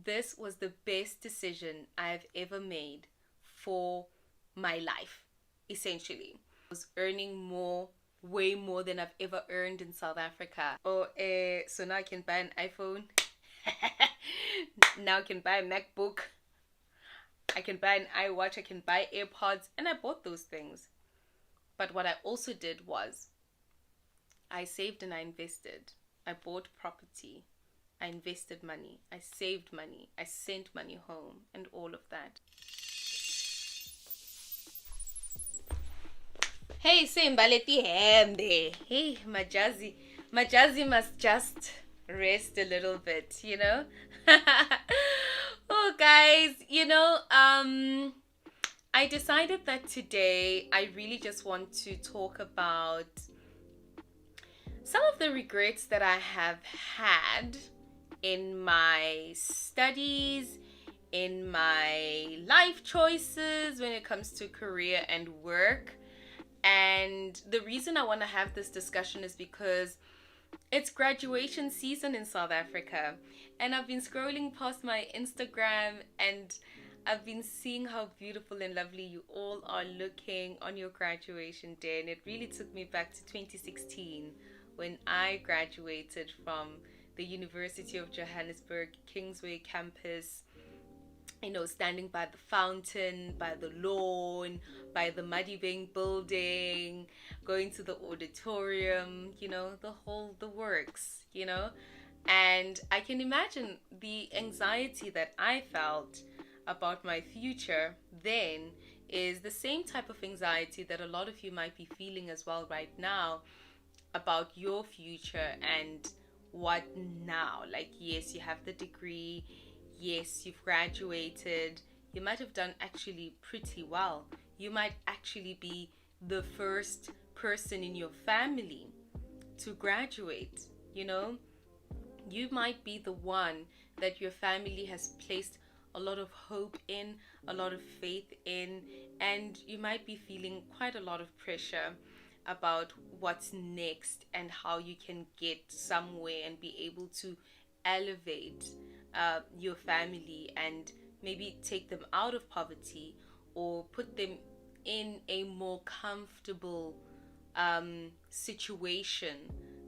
this was the best decision I've ever made for my life, essentially. I was earning more, way more than I've ever earned in South Africa. So now I can buy an iPhone. Now I can buy a MacBook. I can buy an iWatch. I can buy AirPods. And I bought those things. But what I also did was I saved and I invested. I bought property. I invested money. I saved money. I sent money home and all of that. Hey, Simbaleti Hemde. Hey, Majazi. Majazi must just rest a little bit, you know? Oh, guys, I decided that today I really just want to talk about some of the regrets that I have had in my studies, in my life choices when it comes to career and work. And the reason I want to have this discussion is because it's graduation season in South Africa. And I've been scrolling past my Instagram and I've been seeing how beautiful and lovely you all are looking on your graduation day. And it really took me back to 2016 when I graduated from the University of Johannesburg, Kingsway campus. Standing by the fountain, by the lawn, by the Madibeng building, going to the auditorium, the works, And I can imagine the anxiety that I felt about my future then is the same type of anxiety that a lot of you might be feeling as well right now about your future and what now. Like, yes, you have the degree. Yes, you've graduated. You might have done actually pretty well. You might actually be the first person in your family to graduate, You might be the one that your family has placed a lot of hope in, a lot of faith in, and you might be feeling quite a lot of pressure about what's next and how you can get somewhere and be able to elevate your family and maybe take them out of poverty or put them in a more comfortable situation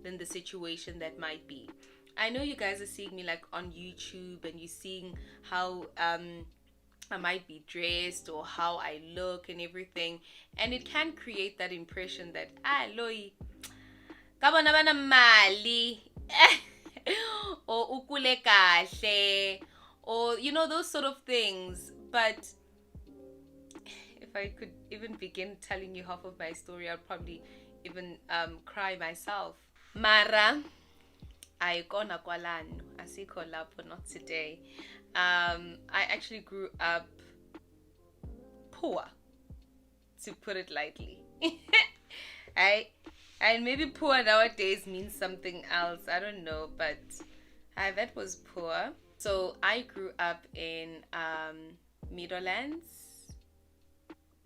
than the situation that might be. I know you guys are seeing me like on YouTube and you're seeing how I might be dressed or how I look and everything, and it can create that impression that Loi kabona bana mali or ukule kahle, or those sort of things. But if I could even begin telling you half of my story, I'd probably even cry myself. Mara ayikona kwalano, asikho lapho, not today. I actually grew up poor, to put it lightly. And maybe poor nowadays means something else. I don't know, but that was poor. So I grew up in Meadowlands,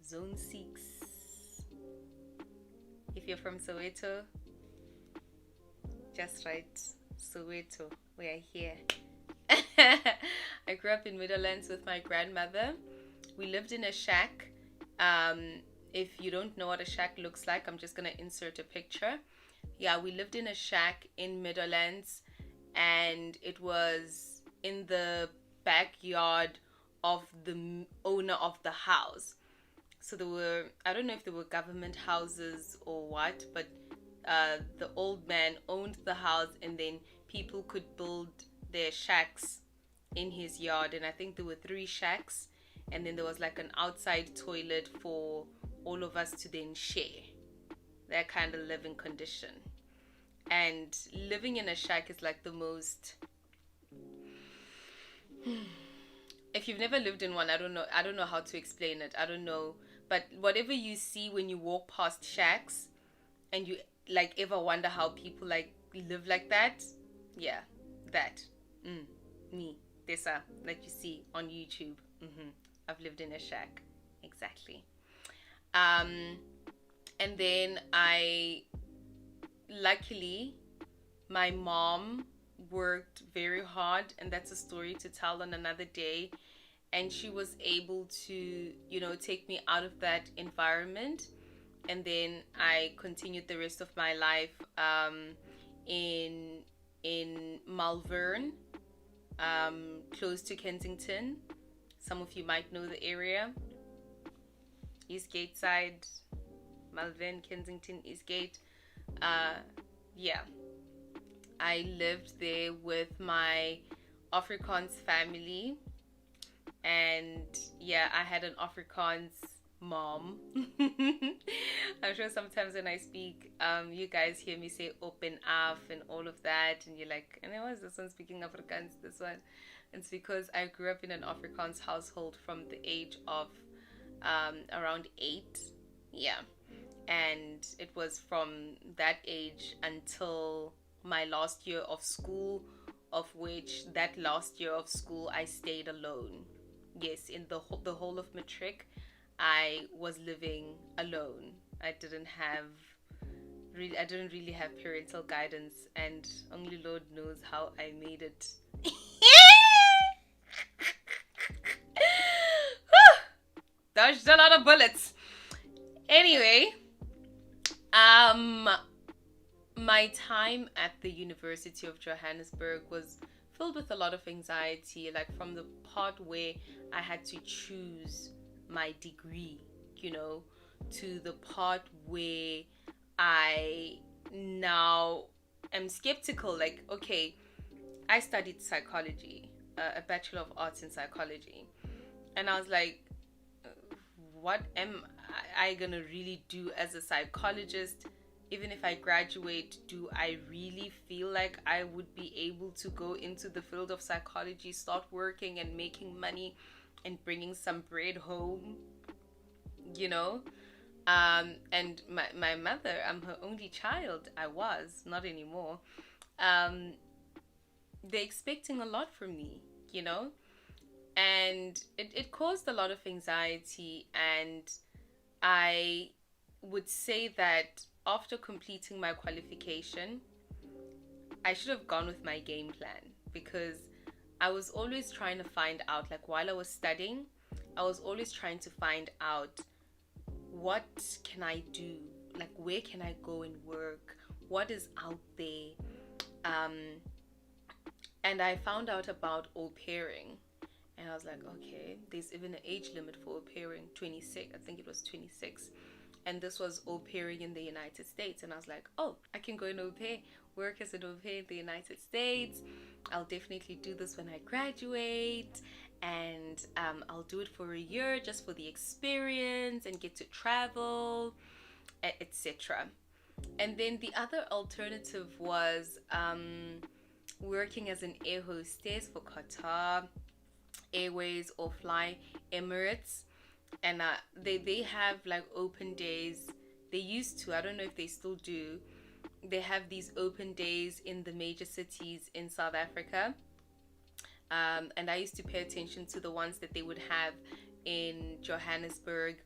Zone 6. If you're from Soweto, just right, Soweto, we are here. I grew up in Meadowlands with my grandmother. We lived in a shack. If you don't know what a shack looks like, I'm just going to insert a picture. Yeah, we lived in a shack in Meadowlands, and it was in the backyard of the owner of the house. So there were, I don't know if there were government houses or what, but the old man owned the house, and then people could build their shacks in his yard. And I think there were 3 shacks, and then there was like an outside toilet for all of us to then share. That kind of living condition. And living in a shack is like the most if you've never lived in one, I don't know how to explain it. I don't know, but whatever you see when you walk past shacks and you like ever wonder how people like live like that, yeah, that me, Tessa, that you see on YouTube. I've lived in a shack, exactly. And then luckily, my mom worked very hard, and that's a story to tell on another day. And she was able to, take me out of that environment. And then I continued the rest of my life in Malvern, close to Kensington. Some of you might know the area. Eastgate side, Malvern, Kensington, Eastgate. Yeah, I lived there with my Afrikaans family, and yeah, I had an Afrikaans mom. I'm sure sometimes when I speak, you guys hear me say open af and all of that, and you're like, and why is this one speaking Afrikaans? This one. It's because I grew up in an Afrikaans household from the age of around 8. Yeah. And it was from that age until my last year of school, of which that last year of school I stayed alone. Yes, in the whole of matric, I was living alone. I didn't really have parental guidance, and only Lord knows how I made it. Dodged a lot of bullets. Anyway, my time at the University of Johannesburg was filled with a lot of anxiety, like from the part where I had to choose my degree, to the part where I now am skeptical. Like, okay, I studied psychology, a Bachelor of Arts in Psychology, and I was like, what am I gonna really do as a psychologist? Even if I graduate, do I really feel like I would be able to go into the field of psychology, start working and making money and bringing some bread home, and my mother, I'm her only child. I was, not anymore. They're expecting a lot from me, and it caused a lot of anxiety. And I would say that after completing my qualification, I should have gone with my game plan, because I was always trying to find out, like while I was studying, I was always trying to find out, what can I do? Like, where can I go and work? What is out there? And I found out about au pairing. And I was like, okay, there's even an age limit for au pairing, 26. I think it was 26. And this was au pairing in the United States. And I was like, oh, I can go and au pair, work as an au pair in the United States. I'll definitely do this when I graduate. And I'll do it for a year just for the experience and get to travel, etc. And then the other alternative was working as an air hostess for Qatar Airways or Fly Emirates. And they have like open days. They used to, I don't know if they still do. They have these open days in the major cities in South Africa. And I used to pay attention to the ones that they would have in Johannesburg.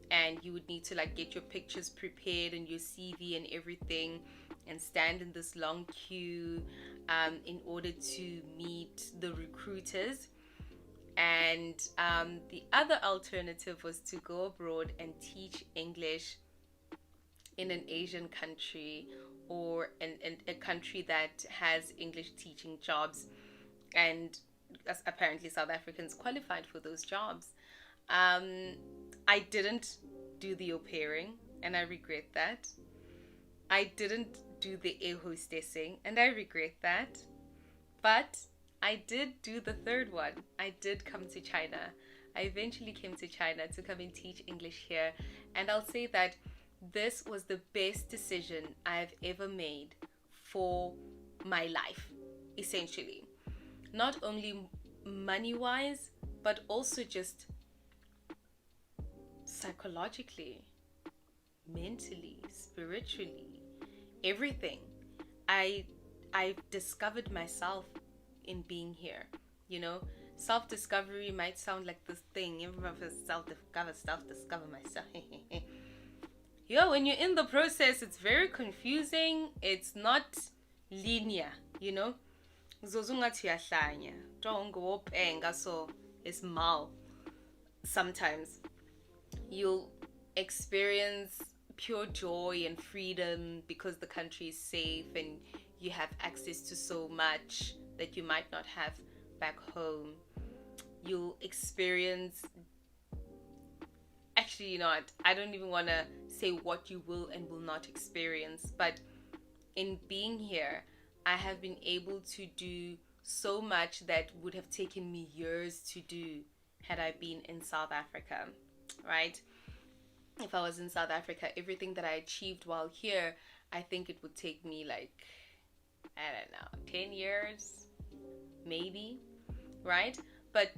And you would need to like get your pictures prepared and your CV and everything, and stand in this long queue in order to meet the recruiters. And the other alternative was to go abroad and teach English in an Asian country, or in a country that has English teaching jobs. And apparently South Africans qualified for those jobs. I didn't do the au pairing, and I regret that. I didn't do the air hostessing, and I regret that. But I did do the third one. I did come to China. I eventually came to China to come and teach English here. And I'll say that this was the best decision I've ever made for my life, essentially. Not only money-wise, but also just psychologically, mentally, spiritually, everything. I discovered myself in being here. Self-discovery might sound like this thing. Everyone feels self-discover myself. When you're in the process, it's very confusing. It's not linear, Zozungathi yahlanya. Jongo wopenga so it's mal. Sometimes you'll experience pure joy and freedom because the country is safe and you have access to so much that you might not have back home. You'll experience, actually, you know what, I don't even want to say what you will and will not experience, but in being here, I have been able to do so much that would have taken me years to do had I been in South Africa, right? If I was in South Africa, everything that I achieved while here, I think it would take me like, I don't know, 10 years, maybe, right? But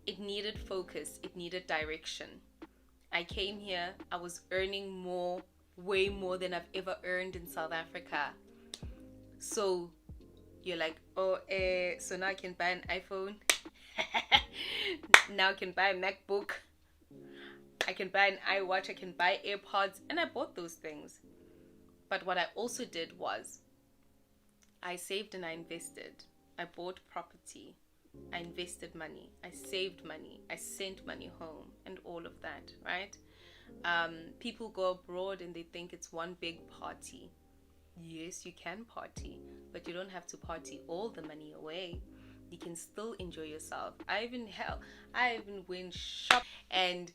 it needed focus, it needed direction. I came here, I was earning more, way more than I've ever earned in South Africa. So you're like, oh, so now I can buy an iPhone. Now I can buy a MacBook. I can buy an iWatch. I can buy AirPods. And I bought those things. But what I also did was I saved and I invested. I bought property. I invested money. I saved money. I sent money home and all of that, right? People go abroad and they think it's one big party. Yes, you can party, but you don't have to party all the money away. You can still enjoy yourself. I even went shop and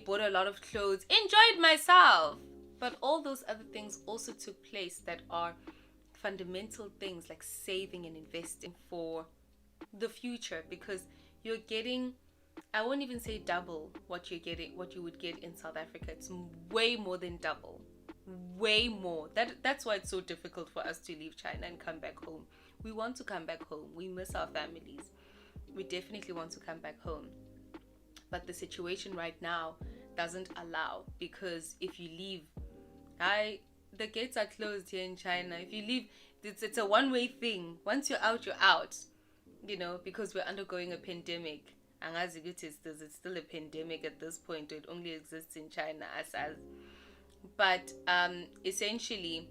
bought a lot of clothes, enjoyed myself. But all those other things also took place that are fundamental things like saving and investing for the future, because you're getting, I won't even say double what you would get in South Africa. It's way more than double. Way more. That's why it's so difficult for us to leave China and come back home. We want to come back home. We miss our families. We definitely want to come back home. But the situation right now doesn't allow, because if you leave, the gates are closed here in China. If you leave, it's a one-way thing. Once you're out, you're out. You know, because we're undergoing a pandemic. Angazi ukuthi is it still a pandemic at this point? It only exists in China as. But essentially,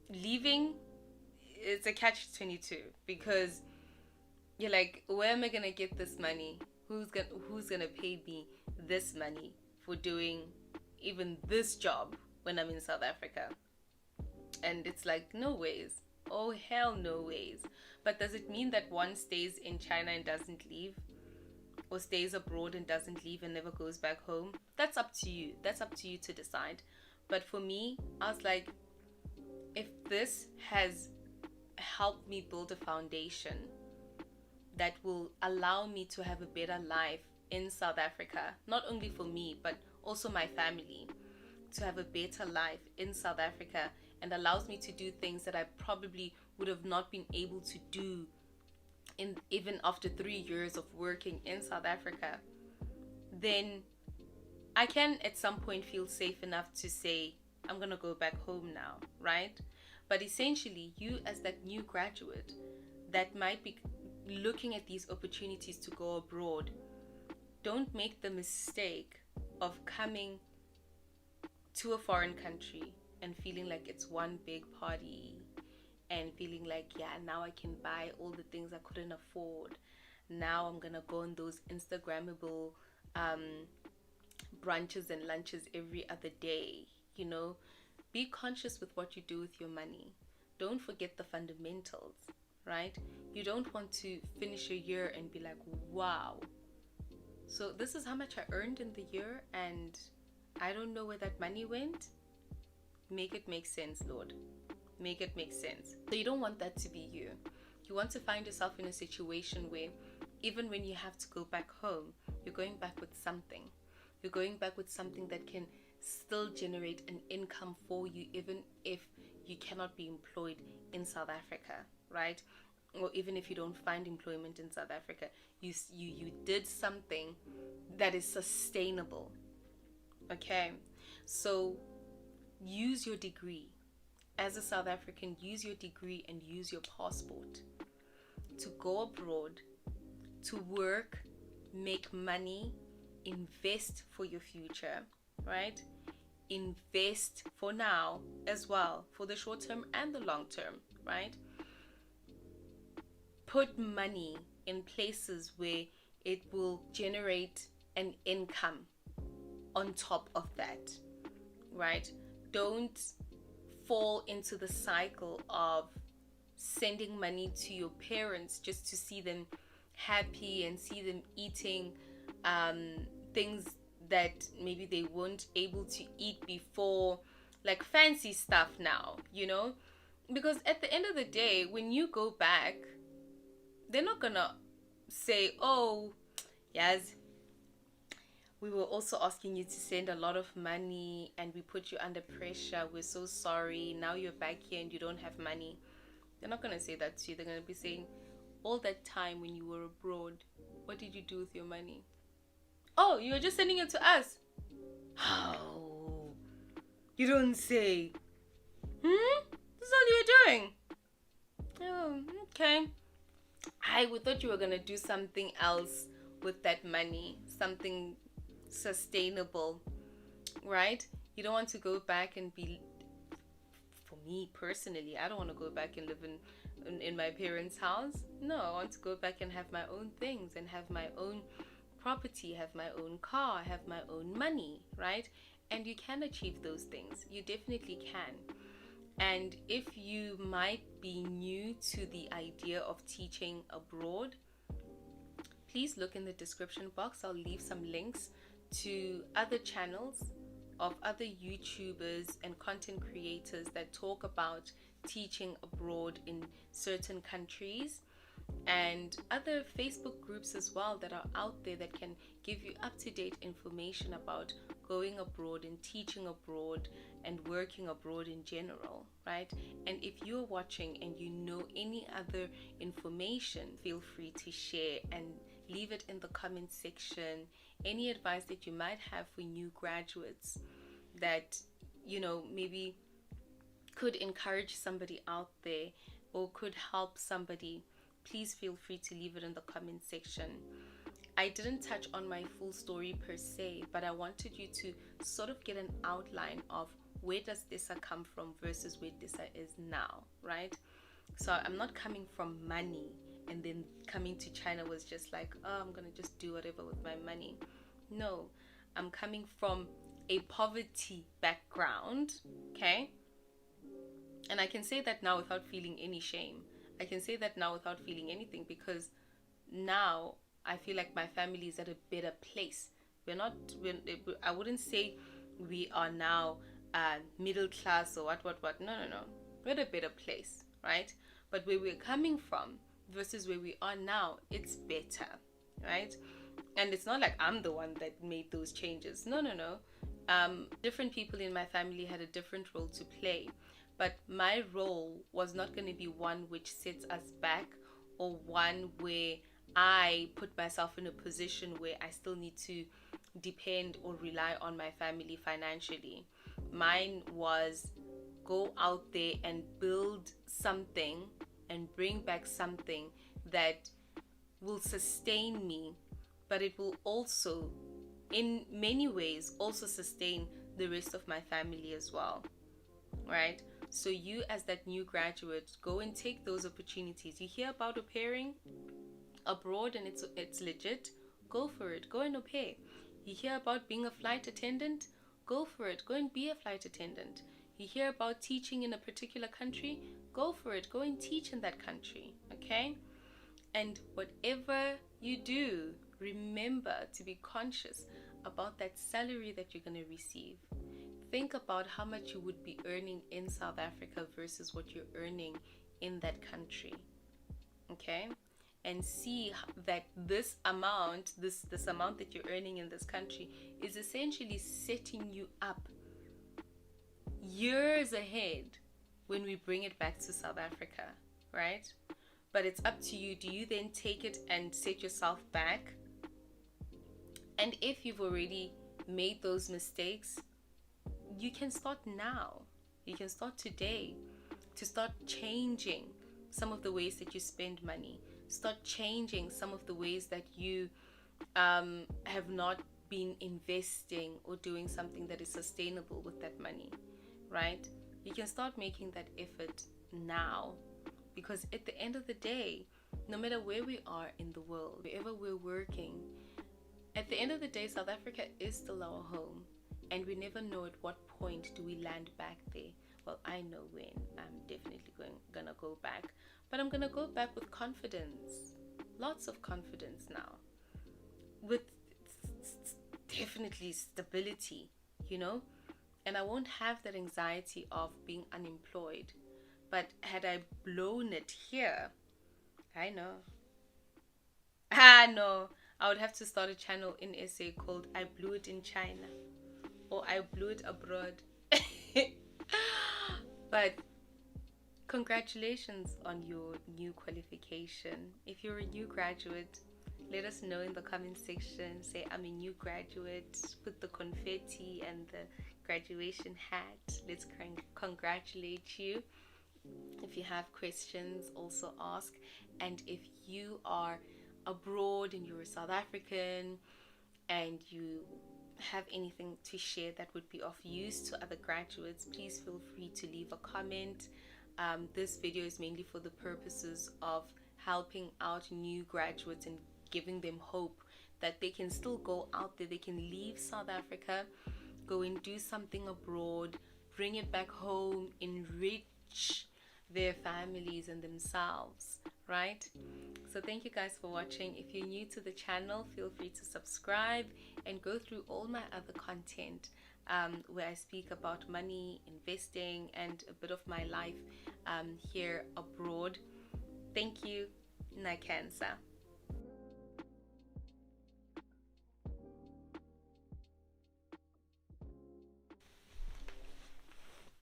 leaving, it's a catch-22, because you're like, where am I gonna get this money? Who's gonna pay me this money for doing even this job when I'm in South Africa? And it's like, no ways. Oh hell, no ways. But does it mean that one stays in China and doesn't leave? Or stays abroad and doesn't leave and never goes back home? That's up to you. That's up to you to decide. But for me, I was like, if this has helped me build a foundation that will allow me to have a better life in South Africa, not only for me, but also my family, to have a better life in South Africa, and allows me to do things that I probably would have not been able to do even after 3 years of working in South Africa, then I can at some point feel safe enough to say, I'm going to go back home now, right? But essentially, you as that new graduate that might be looking at these opportunities to go abroad, don't make the mistake of coming to a foreign country and feeling like it's one big party, and feeling like, yeah, now I can buy all the things I couldn't afford. Now I'm gonna go on those Instagrammable brunches and lunches every other day. You know, be conscious with what you do with your money. Don't forget the fundamentals, right? You don't want to finish a year and be like, wow, so this is how much I earned in the year and I don't know where that money went. Make it make sense, Lord. Make it make sense. So you don't want that to be you. You want to find yourself in a situation where even when you have to go back home, you're going back with something. You're going back with something that can still generate an income for you, even if you cannot be employed in South Africa, right? Or even if you don't find employment in South Africa, you did something that is sustainable. Okay, so use your degree. As a South African, use your degree and use your passport to go abroad, to work, make money, invest for your future, right? Invest for now as well, for the short term and the long term, right? put money in places where it will generate an income on top of that, right? Don't fall into the cycle of sending money to your parents just to see them happy and see them eating things that maybe they weren't able to eat before, like fancy stuff now, because at the end of the day, when you go back, they're not gonna say, oh, yes, we were also asking you to send a lot of money and we put you under pressure, we're so sorry, now you're back here and you don't have money. They're not going to say that to you. They're going to be saying, all that time when you were abroad, what did you do with your money? Oh, you were just sending it to us. How? You don't say. This is all you were doing. Oh, okay. We thought you were going to do something else with that money, something sustainable, right? You don't want to go back and be, for me personally, I don't want to go back and live in my parents' house. No, I want to go back and have my own things and have my own property, have my own car, have my own money, right? And you can achieve those things. You definitely can. And if you might be new to the idea of teaching abroad, please look in the description box. I'll leave some links to other channels of other YouTubers and content creators that talk about teaching abroad in certain countries, and other Facebook groups as well that are out there that can give you up-to-date information about going abroad and teaching abroad and working abroad in general, right? And if you're watching and you know any other information, feel free to share and leave it in the comment section. Any advice that you might have for new graduates that, maybe could encourage somebody out there or could help somebody, please feel free to leave it in the comment section. I didn't touch on my full story per se, but I wanted you to sort of get an outline of where does Disa come from versus where Disa is now, right? So I'm not coming from money and then coming to China was just like, oh, I'm going to just do whatever with my money. No, I'm coming from a poverty background, okay? And I can say that now without feeling any shame. I can say that now without feeling anything, because now I feel like my family is at a better place. I wouldn't say we are now middle class or what. No. We're at a better place, right? But where we're coming from versus where we are now, it's better, right? And it's not like I'm the one that made those changes. No. Different people in my family had a different role to play. But my role was not going to be one which sets us back or one where I put myself in a position where I still need to depend or rely on my family financially. Mine was go out there and build something and bring back something that will sustain me, but it will also, in many ways, also sustain the rest of my family as well, right? So you, as that new graduate, go and take those opportunities. You hear about au pairing abroad and it's legit, go for it. Go and au pair. You hear about being a flight attendant, go for it. Go and be a flight attendant. You hear about teaching in a particular country, go for it. Go and teach in that country, okay? And whatever you do, remember to be conscious about that salary that you're going to receive. Think about how much you would be earning in South Africa versus what you're earning in that country, okay? And see that this amount that you're earning in this country is essentially setting you up years ahead when we bring it back to South Africa, right? But it's up to you. Do you then take it and set yourself back? And if you've already made those mistakes, you can start now. You can start today to start changing some of the ways that you spend money. Start changing some of the ways that you have not been investing or doing something that is sustainable with that money, right? You can start making that effort now, because at the end of the day, no matter where we are in the world, wherever we're working, at the end of the day, South Africa is still our home, and we never know at what point do we land back there. Well, I know when. I'm definitely gonna go back, but I'm gonna go back with confidence, lots of confidence now, with definitely stability, you know, and I won't have that anxiety of being unemployed. But had I blown it here, I know. No, I would have to start a channel in SA called I Blew It in China or I Blew It Abroad. But congratulations on your new qualification. If you're a new graduate, let us know in the comment section. Say, I'm a new graduate. Put the confetti and the graduation hat. Let's congratulate you. If you have questions, also ask. And if you are abroad and you're a South African and you have anything to share that would be of use to other graduates, please feel free to leave a comment. This video is mainly for the purposes of helping out new graduates and giving them hope that they can still go out there, they can leave South Africa, go and do something abroad, bring it back home, enrich their families and themselves, right? So thank you guys for watching. If you're new to the channel, feel free to subscribe and go through all my other content where I speak about money, investing, and a bit of my life here abroad. Thank you. Nakansa.